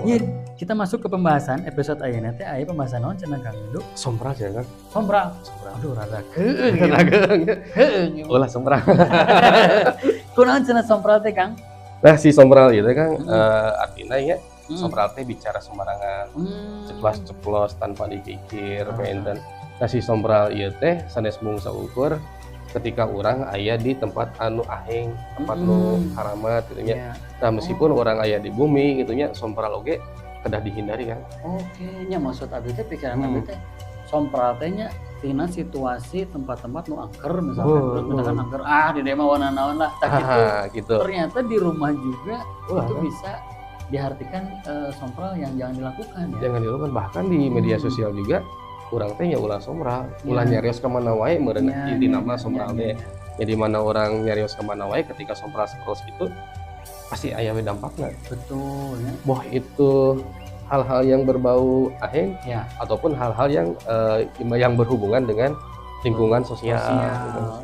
Iya, kita masuk ke pembahasan episode ayeuna teh aya pembahasan naon cenah Kang Induk? Sombral ya kan? Sombral. Sombral. Aduh rada keung. Keung. Ulah sombral. Kunaon cenah sombral teh Kang? Nah si sombral itu kan artinya ya sombral teh bicara sembarangan, ceplos-ceplos tanpa dipikir, benten. Nah si sombral ieu teh sanes mung saukur ketika orang aya di tempat anu aheng, tempat nu haramat gitu nya. Nah meskipun orang aya di bumi gitu nya, sombral oge kedah dihindari kan. Oke, nya maksud abdi teh pikiran abdi teh sombral teh nya tina situasi tempat-tempat nu angker misalkan angker di dieu mah wana naon lah tak gitu. Gitu. Ternyata di rumah juga itu bisa diartikan sombral yang jangan dilakukan ya. Jangan dilakukan, bahkan di media sosial juga urang teh nya ulah sombral, ulah nyarios ka mana wae meureun intina mah sombral teh. Jadi mana orang nyarios ke mana wae ketika sombral scroll itu pasti aya we dampakna. Betul ya. Boh itu hal-hal yang berbau aheng Ya. ataupun hal-hal yang berhubungan dengan lingkungan sosial. Sosial.